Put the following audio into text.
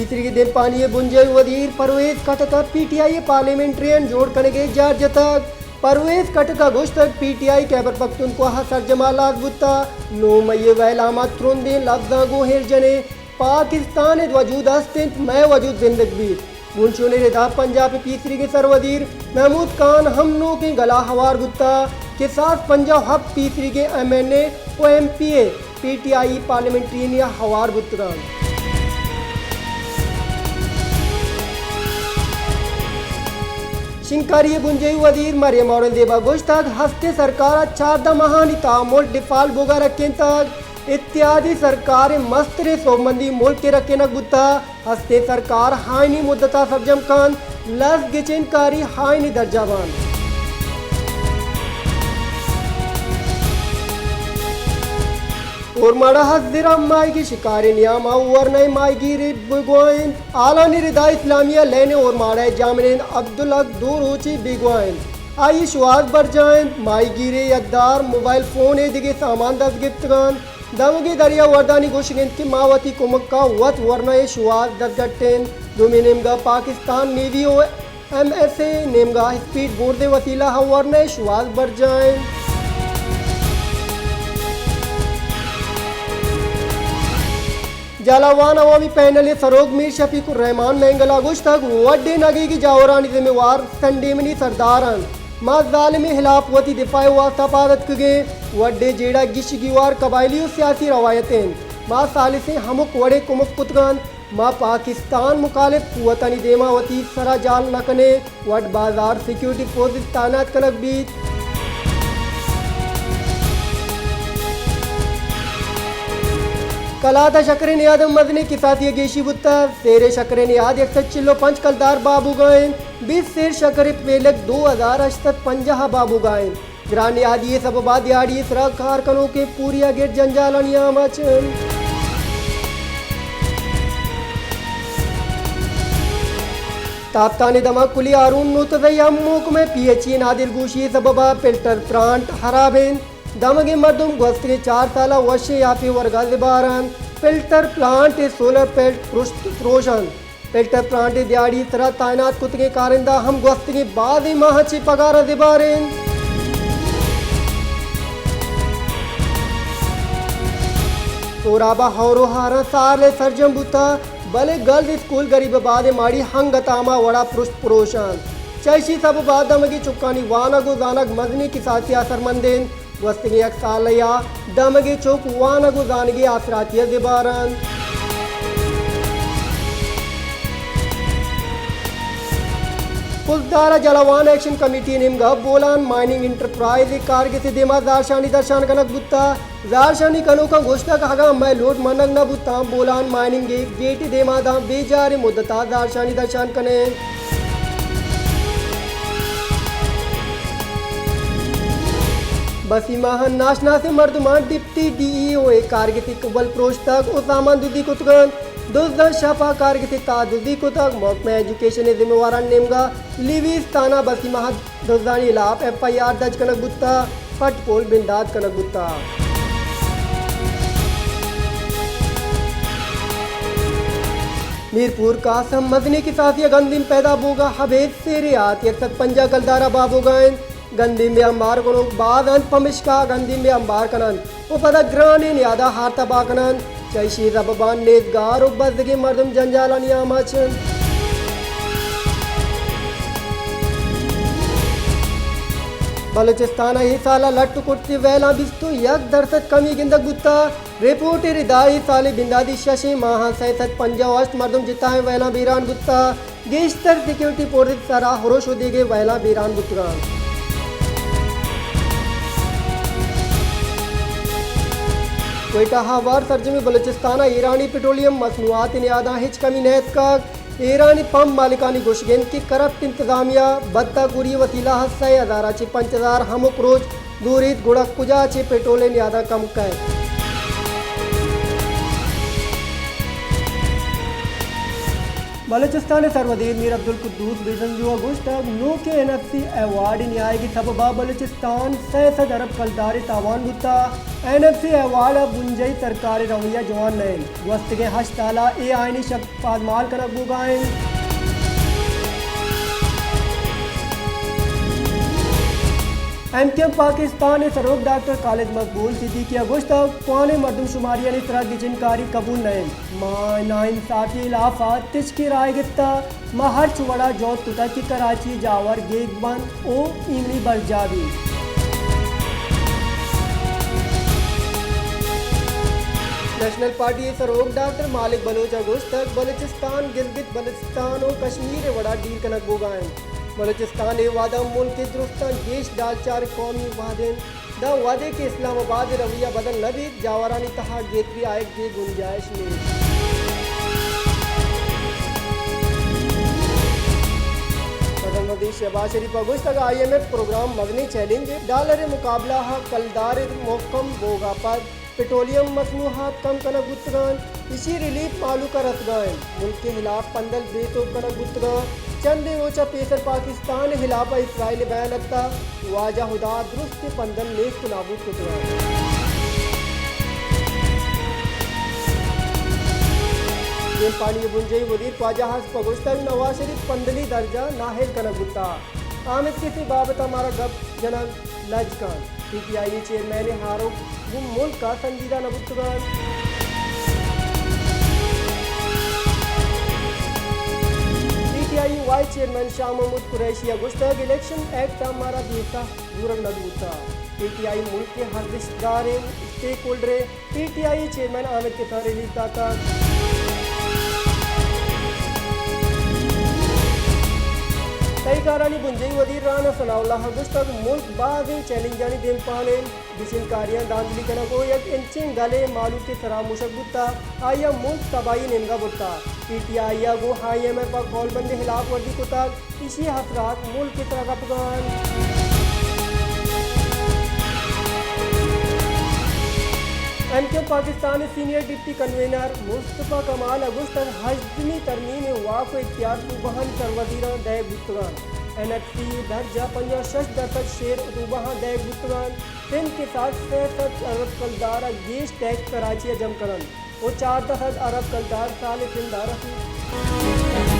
तीसरी के दिन पानी बुंजे वजीर परवेज कटका पीटीआई पार्लियामेंट्री जोड़ कनगे जार्ज तक परवेज कटका गोश्तक पीटीआई कैबर पख्तूनख्वा सरजमा बुत्ता नो मई वैलामा त्रुंदे लफ्जा गो हेर जने पाकिस्तान वजूद अस्तिंत मैं वजूद जिंदगी भी मुंशो ने रिदा पंजाब तीसरी के सरवजीर महमूद खान हमनो के गला हवार गुत्ता के साथ पंजाब हब तीसरी के एमएनए ओ एमपीए पीटीआई पार्लियामेंट्री हवार गुत्ता शिंकारी बुंजे वजीर मरियम और देवा गोश्तक हस्ते सरकार चारदा महानी तामुल डिफाल्ट बोगा रखें तक इत्यादि सरकार मस्तरे सोमंदी मुल्क के रखे न गुत्ता हस्ते सरकार हाइनी मुद्दता सब्जम खान लस गिचिनकारी हाइनी दर्जावान और माड़ा हजरा माई की शिकारी नियामा वरना माई गिरी बिगवाइन आला निरिदा इस्लामिया लेने और माड़ा जामिन अब्दुल्ला दूर ऊंची बिगवाइन आई शुआज बर जाइन माई गिरे यद्दार मोबाइल फोन ए दिगे सामान दस गिफ्तगान दमगी दरिया वर्दानी गोशगिंद की मावती कुमक्का वत वरना शुआज दस गट्टेन दुमी नेमगा पाकिस्तान नेवी ओ एमएसए नेमगा स्पीड बोर्ड वसीला वरना शुआज बर जाइन जालावान अवामी पैनल सरोग मीर शफीकुर रहमान मेंगला गुश्तक वड्डे नगी की जावरानी जिम्मेवार संडेमनी सरदारन माँ जालिम हिलाफ वती दिफा वास्ता पादत कगे वड्डे जेड़ा गिशगिवार कबायली सियासी रवायतें माँ सालिसे हमुक वड़े कुमुक कुतगान माँ पाकिस्तान मुखालिफ कुवतनी देमावती सरा जाल नकने वड बाजार सिक्योरिटी फोर्स तानात कनक बीत कलाता शकरे नियाद मदनी किसाती गेशी बुत्ता तेरे शकरे नियाद 100 पंच कलदार बाबू गायन 20 शेर शकरे पेलक 2050 बाबू गायन ग्रानी आदि ये सब बात याड़ी सरा कारकनों के पूरिया गेट जंजालनिया मचन ताप्तानी दमा कुली आरून नुतदयम मुक में PHE Nadir गुशी सबबा filter plant हराबेन damage मर्दुम गस्त के 4 साल वशे याफी वर्गा जिबारन फिल्टर प्लांट सोलर पेल्ट रोशन फिल्टर प्लांट दिहाड़ी तरह तैनात कुतगे कारिंदा हम गस्त के बाद माह ची पगार जिबारें तोराबा हौरो हारा साले सरजम बुता भले गर्ल्स स्कूल गरीब बाद माड़ी हंगतामा वड़ा पुरोशन चैशी सब बाद दमगी चुक्कानी वानगो जानक मजनी की साथी असरमंदेन वस्तगी एक सालया दमगी चौक वानगो जानगी आसरातिया दिबारन पुलदारा जलावान एक्शन कमेटी निमगा बोलान माइनिंग इंटरप्राइज कारगे से देमा दारशानी दर्शान कनक बुत्ता दारशानी कनो का घोषणा कहा मैं लोड मनक न बुत्ता बोलान माइनिंग गेट देमा दा बेजारे मुद्दता दारशानी दर्शान कने बसी महान नाशना से मर्दमान डिप्टी डीईओ कारगिती कबल प्रोश्तक उसामान दुदी कुतगन दोस्तन शफा कारगिती तादुदी कुतक महकमा एजुकेशन जिम्मेवारान नेमगा लिवीज ताना बसी महा दोस्तानी इलाफ एफआईआर दर्ज कनक गुत्ता पटपोल बिंदाद कनक गुत्ता मीरपुर कासम मदनी की साथिया गंदिम पैदा बोगा हबेद से रियात यक पंजा कलदारा बाबू गायन गंदिम में अंबार कनो बाद अंत पमिश्का गंदिम में अंबार कनन वो पदा ग्राने नियादा हारता बाकनन चैशी रबबान नेजगार और बजगे मर्दम जंजालनिया मचन बलूचिस्तान ही साला लट्टू कुर्ती वैला बिस्तु यक दरसत कमी गिंदक गुत्ता रिपोर्ट रिदाई साले बिंदादी शशि माहा सैसत पंजा अष्ट मर्दम जिताए वैला बीरान गुत्ता गेस्टर सिक्योरिटी फोर्स सरा हरोश देगे वैला बीरान गुत्तगान कोयटा हवार सरजमी बलूचिस्तान ईरानी पेट्रोलियम मसनूआत नियादा हिच कमी नहत का ईरानी पम्प मालिकानी गोशगेंद की करप्ट इंतजामिया बद्दा गुरी वसीला हस्सा 5000 हमुक रोज दूरीत गुड़क कुजा चे पेट्रोलियम यादा कम कै बलूचिस्तान सरवदीर मीर अब्दुल कुद्दूस बेजंजू अगुश्तक नो के NFC अवार्ड न्याय की सबबा बलूचिस्तान 600 अरब कलदार तावान बुता NFC अवार्ड बुंजई सरकारी रवैया जवान नैन वस्त के हश ताला ए आइनी शक पादमाल कनक बुगाएं MKM पाकिस्तान सरोग डॉक्टर खालिद मकबूल सिद्दीकी अगुश्त कौन मरदमशुमारी इसरा गिजनकारी कबूल नैन माँ नाइंसाफी इलाफा तिच की राय गिफ्ता महर चुवड़ा जो तुता की कराची जावर गेग बन ओ इमली बरजावी नेशनल पार्टी सरोग डॉक्टर मालिक बलोच अगुश्त बलूचिस्तान गिलगित बल्तिस्तान और कश्मीर वड़ा डील कनक बोगाएं बलूचिस्तान वादा मुल्क के दुरुस्तान देश डाल चार कौमी वादे द वादे के इस्लामाबाद रवैया बदल नबी जावरानी तहा गेतरी आय की गुंजाइश में प्रधानमंत्री शहबाज शरीफ अगुश्त तक IMF प्रोग्राम मगनी चैलेंज डॉलर मुकाबला मकदार मोकम बोगा पर पेट्रोलियम मसनूहात कम कनक गुतगान इसी रिलीफ मालू का रसगान मुल्क के खिलाफ पंदल बेतो कनक गुतगान चंद ओचा पेसर पाकिस्तान खिलाफ इसराइल बयान रखता वाजा हुदा दुरुस्त पंदल नेस्त नाबूद गुतगान पानी बुंजई वजीर ख्वाजा पगुश्तन नवाज शरीफ पंदली दर्जा नाहिल कनक गुत्ता आमिद किसी बाबत हमारा गप जनक लजकान PTI चेयरमैन हारो वो मुल्क का संजीदा नबुतगान PTI vice chairman Shah Mahmood Qureshi अगुश्त इलेक्शन एक्ट हमारा देता दूरक नबूता PTI मुल्क के हर रिश्तेदार स्टेक होल्डर PTI चेयरमैन आमिद के तरह रिलीज दाता कई कारानी बुंजई वजीर राना सनाउल्लाह गुस्तक मुल्क बाज़ चैलेंजानी देम पाने बिशिनकारियां दांदली कना को एक इंचिंग गले मालू के सरा मुशक बुत्ता आया मुल्क तबाही निंगा बुत्ता PTI गो IMF पर कॉल बंदे खिलाफ वर्दी को तक इसी हसरात मुल्क की तरह Afghan MKM Pakistan senior deputy convener Mustafa कमाल अगुस्त हजमी तरमीम वाक़ इख्तियार बहन सरवजीर दय गुस्तगान NFC दर्जा 65% शेर उतुबहा दय गुस्तगान फिन के साथ 67 अरब कलदार गेश टैक्स कराची जम करन और 4 अरब कलदार साल फिन दार